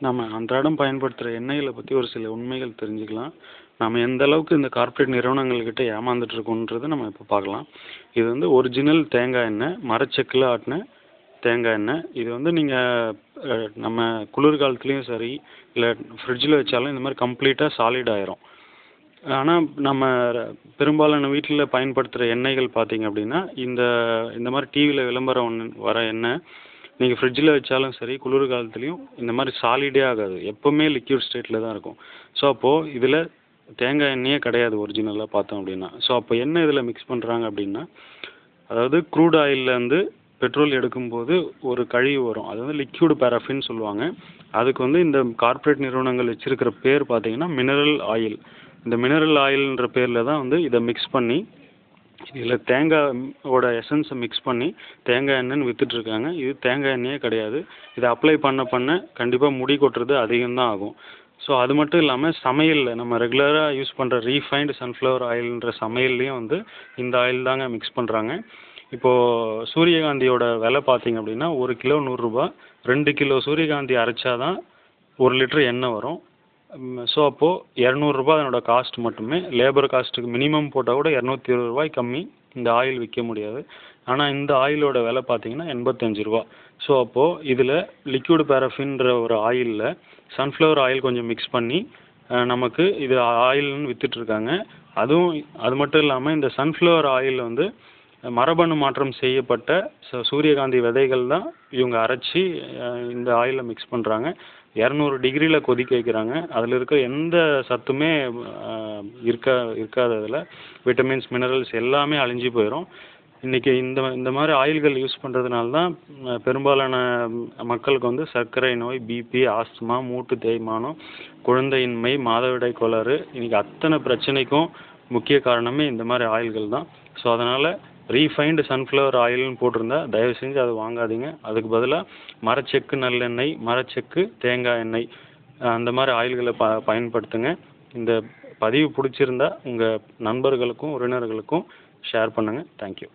நம்ம அன்றாடம் பயன்படுத்துகிற எண்ணெய்களை பற்றி ஒரு சில உண்மைகள் தெரிஞ்சுக்கலாம். நம்ம எந்த அளவுக்கு இந்த கார்ப்பரேட் நிறுவனங்கள்கிட்ட ஏமாந்துட்டு இருக்கோன்றத நம்ம இப்போ பார்க்கலாம். இது வந்து ஒரிஜினல் தேங்காய் எண்ணெய், மரச்செக்கில் ஆட்டின தேங்காய் எண்ணெய். இது வந்து நீங்கள் நம்ம குளிர்காலத்துலேயும் சரி, இல்லை ஃப்ரிட்ஜில் வச்சாலும் இந்த மாதிரி கம்ப்ளீட்டாக சாலிட் ஆயிரும். ஆனால் நம்ம பெரும்பாலான வீட்டில் பயன்படுத்துகிற எண்ணெய்கள் பார்த்தீங்க அப்படின்னா, இந்த இந்த மாதிரி டிவியில் விளம்பரம் வர எண்ணெய் நீங்கள் ஃப்ரிட்ஜில் வச்சாலும் சரி, குளிர் காலத்துலேயும் இந்த மாதிரி சாலிடே ஆகாது. எப்போவுமே லிக்யூட் ஸ்டேட்டில் தான் இருக்கும். ஸோ அப்போது இதில் தேங்காய் எண்ணெயே கிடையாது ஒரிஜினலாக பார்த்தோம் அப்படின்னா. ஸோ அப்போ என்ன இதில் மிக்ஸ் பண்ணுறாங்க அப்படின்னா, அதாவது க்ரூட் ஆயில்லேருந்து பெட்ரோல் எடுக்கும்போது ஒரு கழிவு வரும். அது வந்து லிக்யூடு பேராஃபின் சொல்லுவாங்க. அதுக்கு வந்து இந்த கார்ப்பரேட் நிறுவனங்கள் வச்சுருக்கிற பேர் பார்த்தீங்கன்னா மினரல் ஆயில். இந்த மினரல் ஆயில்ன்ற பேரில் தான் வந்து இதை மிக்ஸ் பண்ணி இதில் தேங்காயோட எசன்ஸை மிக்ஸ் பண்ணி தேங்காய் எண்ணெய்ன்னு விற்றுட்ருக்காங்க. இது தேங்காய் எண்ணெயே கிடையாது. இதை அப்ளை பண்ண கண்டிப்பாக முடி கொட்டுறது அதிகம்தான் ஆகும். ஸோ அது மட்டும் இல்லாமல் சமையலில் நம்ம ரெகுலராக யூஸ் பண்ணுற ரீஃபைன்டு சன்ஃப்ளவர் ஆயில்ன்ற சமையல்லையும் வந்து இந்த ஆயில் தாங்க மிக்ஸ் பண்ணுறாங்க. இப்போது சூரியகாந்தியோட விலை பார்த்தீங்க அப்படின்னா 1 கிலோ 100 ரூபா. 2 கிலோ சூரியகாந்தி அரைச்சாதான் 1 லிட்டர் எண்ணெய் வரும். ஸோ அப்போது 200 ரூபா அதனோட காஸ்ட் மட்டுமே. லேபர் காஸ்ட்டுக்கு மினிமம் போட்டால் கூட 220 ரூபாய் கம்மி இந்த ஆயில் விற்க முடியாது. ஆனால் இந்த ஆயிலோட விலை பார்த்தீங்கன்னா 85 ரூபா. ஸோ அப்போது இதில் லிக்யூடு பேராஃபின்ற ஒரு ஆயிலில் சன்ஃப்ளவர் ஆயில் கொஞ்சம் மிக்ஸ் பண்ணி நமக்கு இது ஆயில்னு விற்றுட்ருக்காங்க. அது மட்டும் இல்லாமல் இந்த சன்ஃப்ளவர் ஆயில் வந்து மரபணு மாற்றம் செய்யப்பட்ட சூரியகாந்தி விதைகள் தான் இவங்க அரைச்சி இந்த ஆயிலில் மிக்ஸ் பண்ணுறாங்க. 200 டிகிரியில் கொதிக்க வைக்கிறாங்க. அதில் இருக்க எந்த சத்துமே இருக்காததில் விட்டமின்ஸ், மினரல்ஸ் எல்லாமே அழிஞ்சு போயிடும். இன்றைக்கி இந்த மாதிரி ஆயில்கள் யூஸ் பண்ணுறதுனால தான் பெரும்பாலான மக்களுக்கு வந்து சர்க்கரை நோய், பிபி, ஆஸ்துமா, மூட்டு தேய்மானம், குழந்தையின்மை, மாதவிடாய் கோளாறு, இன்றைக்கி அத்தனை பிரச்சனைக்கும் முக்கிய காரணமே இந்த மாதிரி ஆயில்கள் தான். ஸோ அதனால் ரீஃபைன்டு சன்ஃப்ளவர் ஆயில்னு போட்டிருந்தா தயவு செஞ்சு அதை வாங்காதீங்க. அதுக்கு பதிலாக மரச்செக்கு நல்லெண்ணெய், மரச்செக்கு தேங்காய் எண்ணெய் அந்த மாதிரி ஆயில்களை பயன்படுத்துங்க. இந்த பதிவு பிடிச்சிருந்தா உங்கள் நண்பர்களுக்கும் உறவினர்களுக்கும் ஷேர் பண்ணுங்கள். தேங்க்யூ.